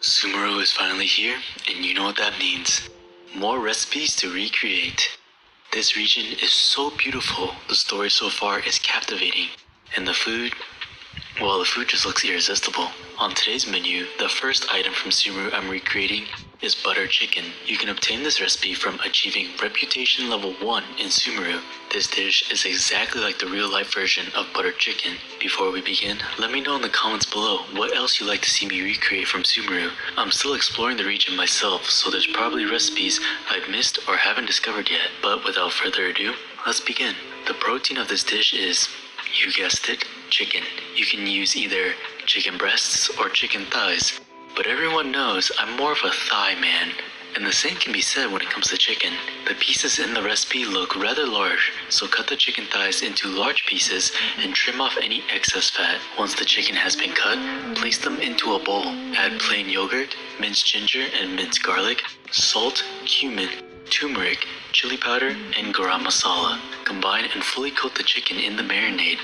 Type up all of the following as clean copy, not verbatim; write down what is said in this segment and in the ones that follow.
Sumeru is finally here, and you know what that means. More recipes to recreate. This region is so beautiful, the story so far is captivating, and the food, well, the food just looks irresistible. On today's menu, the first item from Sumeru I'm recreating is butter chicken. You can obtain this recipe from achieving reputation level 1 in Sumeru. This dish is exactly like the real life version of butter chicken. Before we begin, let me know in the comments below what else you'd like to see me recreate from Sumeru. I'm still exploring the region myself, so there's probably recipes I've missed or haven't discovered yet. But without further ado, let's begin. The protein of this dish is, you guessed it, chicken. You can use either chicken breasts or chicken thighs, but everyone knows I'm more of a thigh man, and the same can be said when it comes to chicken. The pieces in the recipe look rather large, so cut the chicken thighs into large pieces and trim off any excess fat. Once the chicken has been cut, place them into a bowl. Add plain yogurt, minced ginger and minced garlic, salt, cumin, tumeric, chili powder, and garam masala. Combine and fully coat the chicken in the marinade.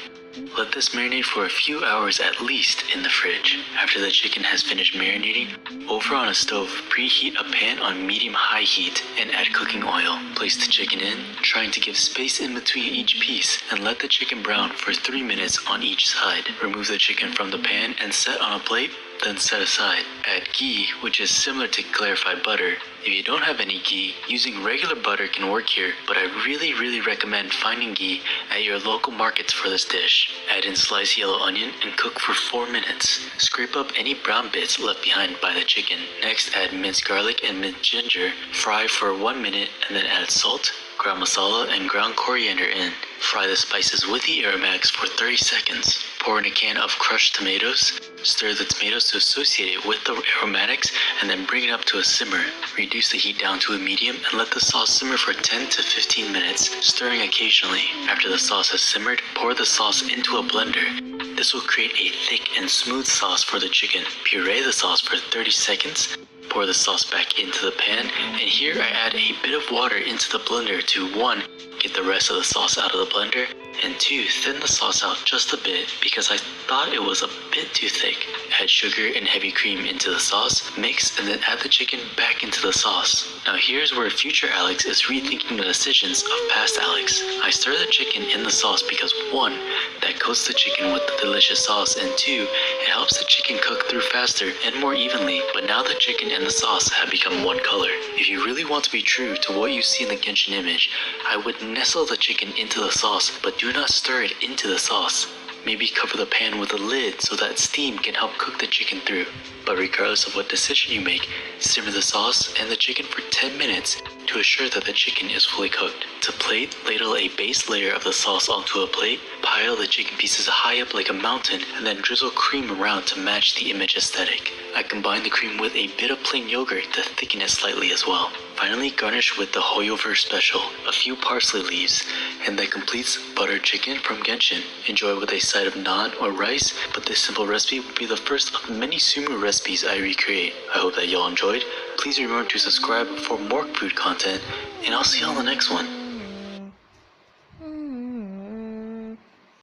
Let this marinate for a few hours at least in the fridge. After the chicken has finished marinating, over on a stove, preheat a pan on medium-high heat and add cooking oil. Place the chicken in, trying to give space in between each piece, and let the chicken brown for 3 minutes on each side. Remove the chicken from the pan and set on a plate, then set aside. Add ghee, which is similar to clarified butter. If you don't have any ghee, using regular butter can work here, but I really recommend finding ghee at your local markets for this dish. Add in sliced yellow onion and cook for 4 minutes. Scrape up any brown bits left behind by the chicken. Next, add minced garlic and minced ginger. Fry for 1 minute and then add salt, garam masala, and ground coriander in. Fry the spices with the aromatics for 30 seconds. Pour in a can of crushed tomatoes. Stir the tomatoes to associate it with the aromatics and then bring it up to a simmer. Reduce the heat down to a medium and let the sauce simmer for 10 to 15 minutes, stirring occasionally. After the sauce has simmered, pour the sauce into a blender. This will create a thick and smooth sauce for the chicken. Puree the sauce for 30 seconds. Pour the sauce back into the pan, and here I add a bit of water into the blender to 1. Get the rest of the sauce out of the blender, and 2. Thin the sauce out just a bit because I thought it was a bit too thick. Add sugar and heavy cream into the sauce, mix, and then add the chicken back into the sauce. Now here's where future Alex is rethinking the decisions of past Alex. I stir the chicken in the sauce because 1. That coats the chicken with the delicious sauce, and 2. It helps the chicken cook through faster and more evenly, but now the chicken and the sauce have become one color. If you really want to be true to what you see in the Genshin image, I would nestle the chicken into the sauce, but do not stir it into the sauce. Maybe cover the pan with a lid so that steam can help cook the chicken through. But regardless of what decision you make, simmer the sauce and the chicken for 10 minutes to assure that the chicken is fully cooked. To plate, ladle a base layer of the sauce onto a plate, pile the chicken pieces high up like a mountain, and then drizzle cream around to match the image aesthetic. I combine the cream with a bit of plain yogurt to thicken it slightly as well. Finally, garnish with the Hoyover Special, a few parsley leaves, and that completes butter chicken from Genshin. Enjoy with a side of naan or rice, but this simple recipe will be the first of many Sumeru recipes I recreate. I hope that y'all enjoyed. Please remember to subscribe for more food content, and I'll see y'all in the next one.